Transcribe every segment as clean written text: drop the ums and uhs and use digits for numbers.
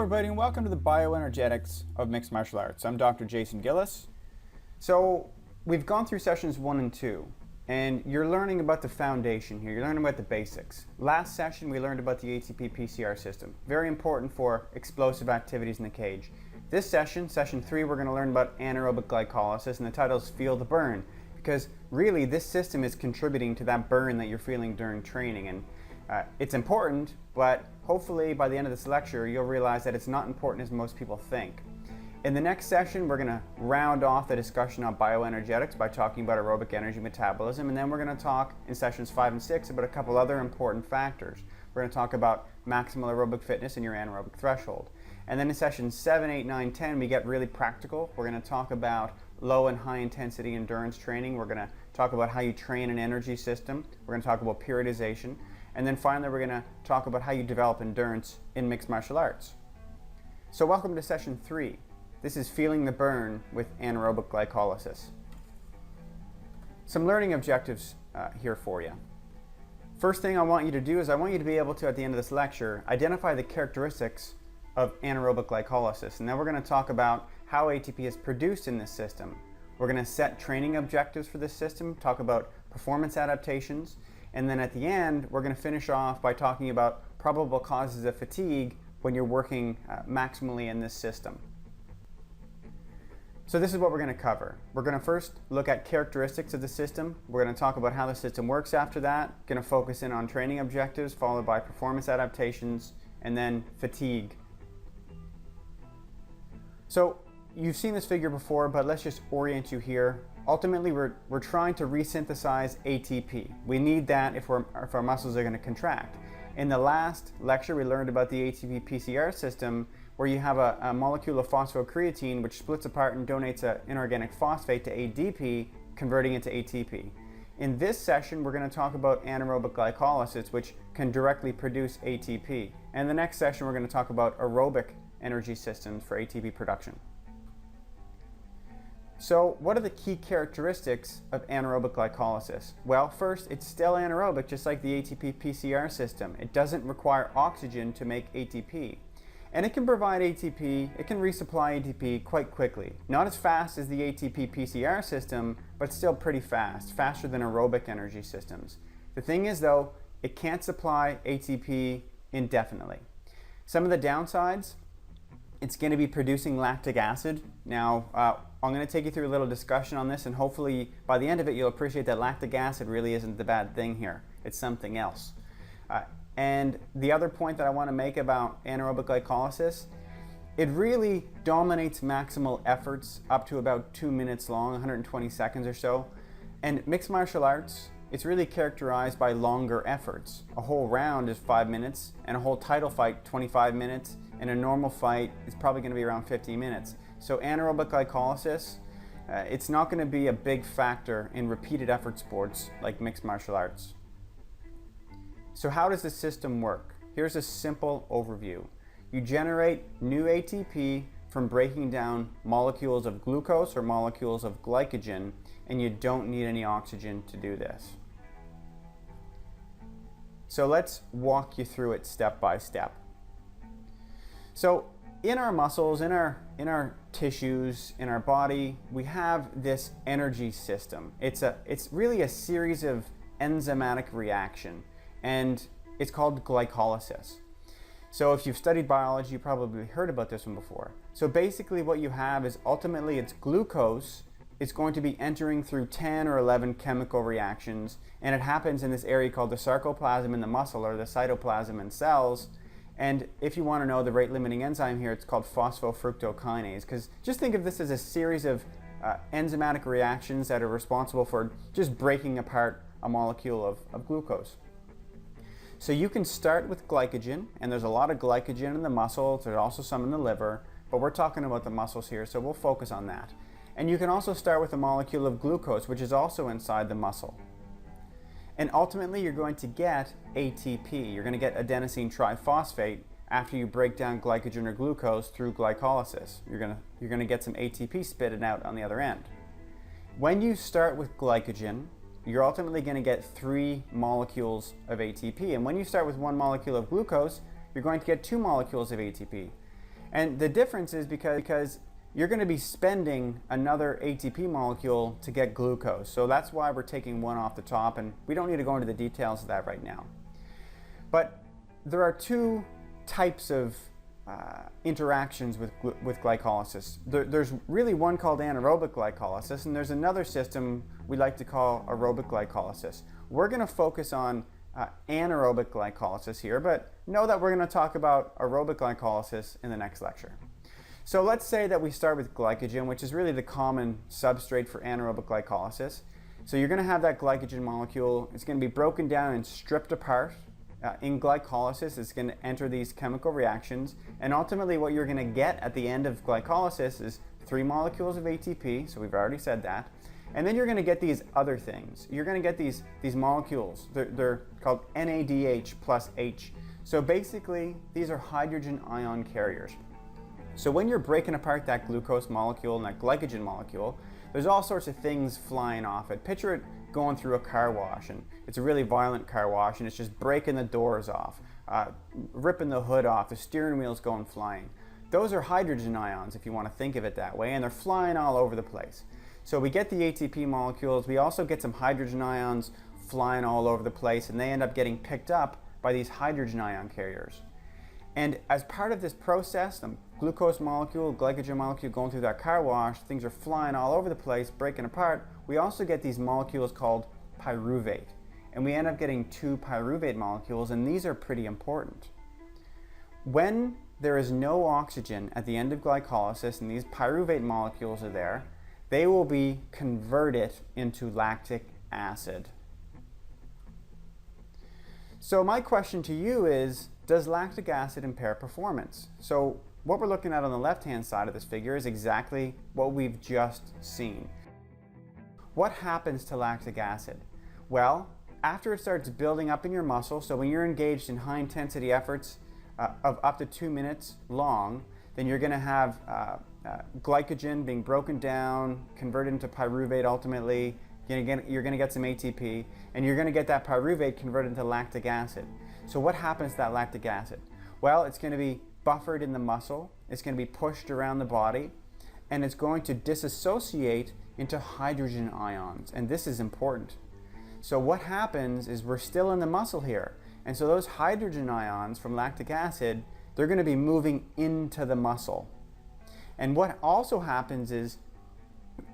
everybody, and welcome to the Bioenergetics of Mixed Martial Arts. I'm Dr. Jason Gillis. So we've gone through sessions 1 and 2, and you're learning about the foundation here. You're learning about the basics. Last session we learned about the ATP PCR system, very important for explosive activities in the cage. This session, session 3, we're going to learn about anaerobic glycolysis, and the title is Feel the Burn, because really this system is contributing to that burn that you're feeling during training. And it's important, but hopefully by the end of this lecture you'll realize that it's not important as most people think. In the next session we're going to round off the discussion on bioenergetics by talking about aerobic energy metabolism, and then we're going to talk in sessions 5 and 6 about a couple other important factors. We're going to talk about maximal aerobic fitness and your anaerobic threshold. And then in sessions 7, 8, 9, 10 we get really practical. We're going to talk about low and high intensity endurance training. We're going to talk about how you train an energy system. We're going to talk about periodization. And then finally we're going to talk about how you develop endurance in mixed martial arts. So welcome to session 3. This is Feeling the Burn with Anaerobic Glycolysis. Some learning objectives here for you. First thing I want you to do is I want you to be able to, at the end of this lecture, identify the characteristics of anaerobic glycolysis. And then we're going to talk about how ATP is produced in this system. We're going to set training objectives for this system, talk about performance adaptations, and then at the end we're going to finish off by talking about probable causes of fatigue when you're working maximally in this system. So this is what we're going to cover. We're going to first look at characteristics of the system. We're going to talk about how the system works after that. Going to focus in on training objectives, followed by performance adaptations, and then fatigue. So you've seen this figure before, but let's just orient you here. Ultimately, we're trying to resynthesize ATP. We need that if our muscles are going to contract. In the last lecture, we learned about the ATP PCR system, where you have a molecule of phosphocreatine which splits apart and donates an inorganic phosphate to ADP, converting it to ATP. In this session, we're going to talk about anaerobic glycolysis, which can directly produce ATP. And in the next session, we're going to talk about aerobic energy systems for ATP production. So what are the key characteristics of anaerobic glycolysis? Well, first, it's still anaerobic, just like the ATP PCR system. It doesn't require oxygen to make ATP. And it can provide ATP, it can resupply ATP quite quickly. Not as fast as the ATP PCR system, but still pretty fast, faster than aerobic energy systems. The thing is though, it can't supply ATP indefinitely. Some of the downsides, it's going to be producing lactic acid. Now, I'm going to take you through a little discussion on this, and hopefully by the end of it you'll appreciate that lactic acid really isn't the bad thing here. It's something else. And the other point that I want to make about anaerobic glycolysis, it really dominates maximal efforts up to about 2 minutes long, 120 seconds or so. And mixed martial arts, it's really characterized by longer efforts. A whole round is 5 minutes, and a whole title fight 25 minutes, and a normal fight is probably going to be around 50 minutes. So anaerobic glycolysis, it's not going to be a big factor in repeated effort sports like mixed martial arts. So how does the system work? Here's a simple overview. You generate new ATP from breaking down molecules of glucose or molecules of glycogen, and you don't need any oxygen to do this. So let's walk you through it step by step. So in our muscles, in our tissues, in our body, we have this energy system. It's really a series of enzymatic reaction, and it's called glycolysis. So if you've studied biology, you probably heard about this one before. So basically what you have is ultimately it's glucose. It's going to be entering through 10 or 11 chemical reactions, and it happens in this area called the sarcoplasm in the muscle, or the cytoplasm in cells. And if you want to know the rate limiting enzyme here, it's called phosphofructokinase, because just think of this as a series of enzymatic reactions that are responsible for just breaking apart a molecule of glucose. So you can start with glycogen, and there's a lot of glycogen in the muscles, there's also some in the liver, but we're talking about the muscles here, so we'll focus on that. And you can also start with a molecule of glucose, which is also inside the muscle. And ultimately you're going to get ATP, you're going to get adenosine triphosphate after you break down glycogen or glucose through glycolysis. You're going to get some ATP spitted out on the other end. When you start with glycogen, you're ultimately going to get 3 molecules of ATP. And when you start with 1 molecule of glucose, you're going to get 2 molecules of ATP. And the difference is because you're going to be spending another ATP molecule to get glucose. So that's why we're taking one off the top, and we don't need to go into the details of that right now. But there are two types of interactions with glycolysis. There's really one called anaerobic glycolysis, and there's another system we like to call aerobic glycolysis. We're going to focus on anaerobic glycolysis here, but know that we're going to talk about aerobic glycolysis in the next lecture. So let's say that we start with glycogen, which is really the common substrate for anaerobic glycolysis. So you're going to have that glycogen molecule. It's going to be broken down and stripped apart. In glycolysis, it's going to enter these chemical reactions, and ultimately what you're going to get at the end of glycolysis is 3 molecules of ATP, so we've already said that, and then you're going to get these other things. You're going to get these molecules. They're called NADH plus H. So basically, these are hydrogen ion carriers. So when you're breaking apart that glucose molecule and that glycogen molecule, there's all sorts of things flying off it. Picture it going through a car wash, and it's a really violent car wash, and it's just breaking the doors off, ripping the hood off, the steering wheel's going flying. Those are hydrogen ions, if you want to think of it that way, and they're flying all over the place. So we get the ATP molecules, we also get some hydrogen ions flying all over the place, and they end up getting picked up by these hydrogen ion carriers. And as part of this process, the glucose molecule, glycogen molecule going through that car wash, things are flying all over the place, breaking apart. We also get these molecules called pyruvate. And we end up getting 2 pyruvate molecules, and these are pretty important. When there is no oxygen at the end of glycolysis and these pyruvate molecules are there, they will be converted into lactic acid. So my question to you is, does lactic acid impair performance? So what we're looking at on the left-hand side of this figure is exactly what we've just seen. What happens to lactic acid? Well, after it starts building up in your muscle, so when you're engaged in high-intensity efforts of up to 2 minutes long, then you're going to have glycogen being broken down, converted into pyruvate ultimately. You're going to get some ATP, and you're going to get that pyruvate converted into lactic acid. So what happens to that lactic acid? Well, it's going to be buffered in the muscle, it's going to be pushed around the body, and it's going to disassociate into hydrogen ions, and this is important. So what happens is we're still in the muscle here, and so those hydrogen ions from lactic acid, they're going to be moving into the muscle. And what also happens is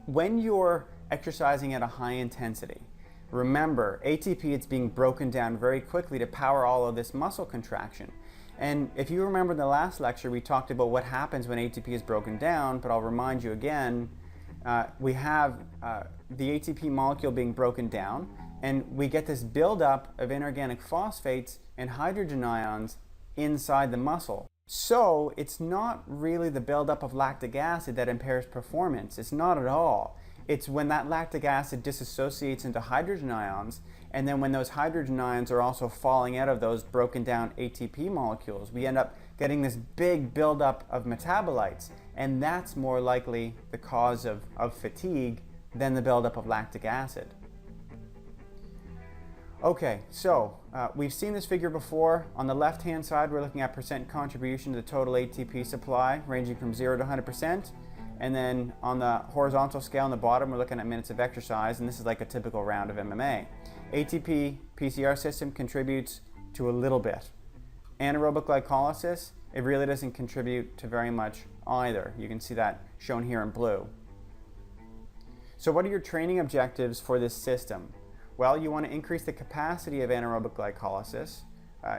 when you're exercising at a high intensity, remember, ATP, it's being broken down very quickly to power all of this muscle contraction. And if you remember in the last lecture, we talked about what happens when ATP is broken down, but I'll remind you again, we have the ATP molecule being broken down, and we get this buildup of inorganic phosphates and hydrogen ions inside the muscle. So it's not really the buildup of lactic acid that impairs performance. It's not at all. It's when that lactic acid disassociates into hydrogen ions, and then when those hydrogen ions are also falling out of those broken down ATP molecules, we end up getting this big buildup of metabolites, and that's more likely the cause of fatigue than the buildup of lactic acid. Okay, so we've seen this figure before. On the left-hand side, we're looking at percent contribution to the total ATP supply, ranging from 0 to 100%. And then on the horizontal scale on the bottom, we're looking at minutes of exercise, and this is like a typical round of MMA. ATP PCR system contributes to a little bit. Anaerobic glycolysis, it really doesn't contribute to very much either. You can see that shown here in blue. So what are your training objectives for this system? Well, you want to increase the capacity of anaerobic glycolysis.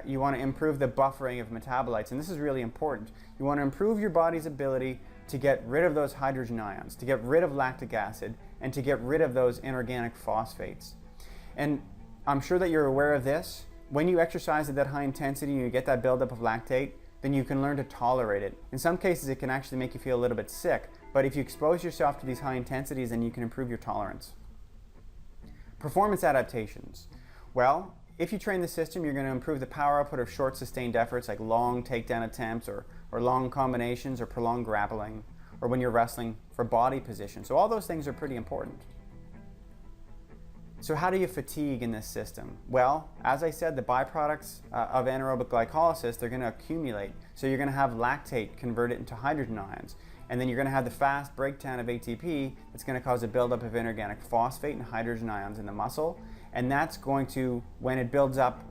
You want to improve the buffering of metabolites, and this is really important. You want to improve your body's ability to get rid of those hydrogen ions, to get rid of lactic acid, and to get rid of those inorganic phosphates. And I'm sure that you're aware of this. When you exercise at that high intensity and you get that buildup of lactate, then you can learn to tolerate it. In some cases, it can actually make you feel a little bit sick, but if you expose yourself to these high intensities, then you can improve your tolerance. Performance adaptations. Well, if you train the system, you're going to improve the power output of short sustained efforts like long takedown attempts or long combinations or prolonged grappling, or when you're wrestling for body position. So all those things are pretty important. So how do you fatigue in this system? Well, as I said, the byproducts of anaerobic glycolysis, they're going to accumulate. So you're going to have lactate converted into hydrogen ions. And then you're going to have the fast breakdown of ATP that's going to cause a buildup of inorganic phosphate and hydrogen ions in the muscle. And that's going to, when it builds up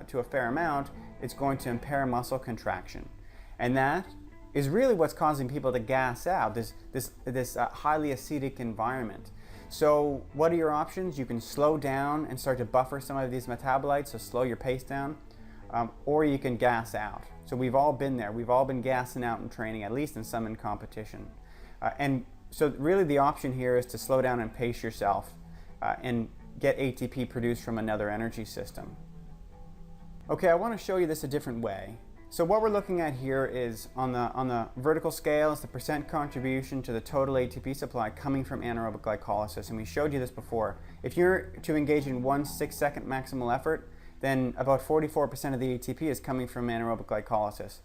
to a fair amount, it's going to impair muscle contraction. And that is really what's causing people to gas out, this highly acidic environment. So what are your options? You can slow down and start to buffer some of these metabolites, so slow your pace down, or you can gas out. So we've all been there. We've all been gassing out in training, at least in some in competition. And so really the option here is to slow down and pace yourself and get ATP produced from another energy system. Okay, I want to show you this a different way. So what we're looking at here is on the vertical scale is the percent contribution to the total ATP supply coming from anaerobic glycolysis, and we showed you this before. If you're to engage in 1 6-second maximal effort, then about 44% of the ATP is coming from anaerobic glycolysis.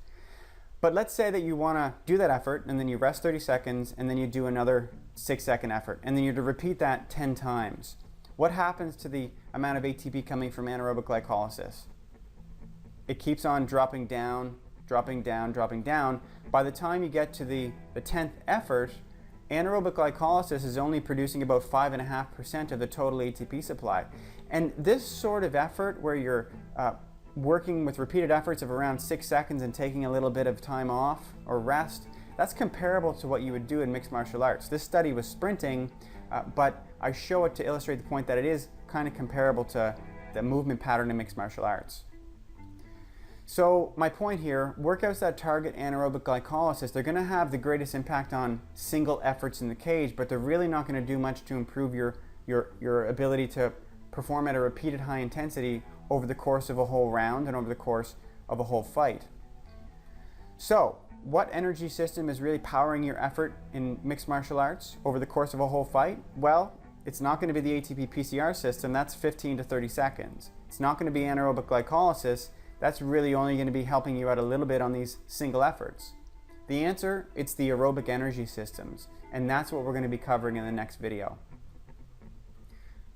But let's say that you want to do that effort and then you rest 30 seconds and then you do another 6-second effort and then you repeat that 10 times. What happens to the amount of ATP coming from anaerobic glycolysis? It keeps on dropping down, dropping down, dropping down. By the time you get to the 10th effort, anaerobic glycolysis is only producing about 5.5% of the total ATP supply. And this sort of effort where you're working with repeated efforts of around 6 seconds and taking a little bit of time off or rest, that's comparable to what you would do in mixed martial arts. This study was sprinting, but I show it to illustrate the point that it is kind of comparable to the movement pattern in mixed martial arts. So my point here, workouts that target anaerobic glycolysis, they're going to have the greatest impact on single efforts in the cage, but they're really not going to do much to improve your ability to perform at a repeated high intensity over the course of a whole round and over the course of a whole fight. So what energy system is really powering your effort in mixed martial arts over the course of a whole fight? Well, it's not going to be the ATP PCR system, that's 15 to 30 seconds. It's not going to be anaerobic glycolysis. That's really only going to be helping you out a little bit on these single efforts. The answer, it's the aerobic energy systems, and that's what we're going to be covering in the next video.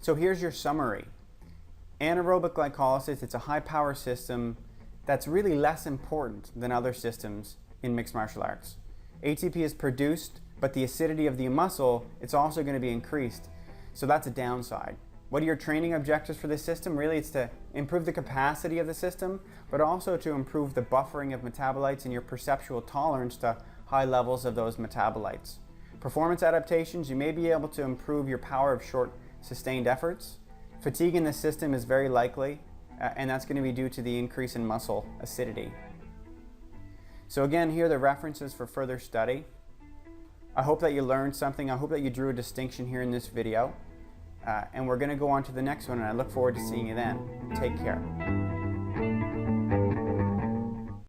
So here's your summary. Anaerobic glycolysis, it's a high power system that's really less important than other systems in mixed martial arts. ATP is produced, but the acidity of the muscle, it's also going to be increased. So that's a downside. What are your training objectives for this system? Really, it's to improve the capacity of the system, but also to improve the buffering of metabolites and your perceptual tolerance to high levels of those metabolites. Performance adaptations, you may be able to improve your power of short, sustained efforts. Fatigue in this system is very likely, and that's going to be due to the increase in muscle acidity. So again, here are the references for further study. I hope that you learned something. I hope that you drew a distinction here in this video. And we're going to go on to the next one, and I look forward to seeing you then. Take care.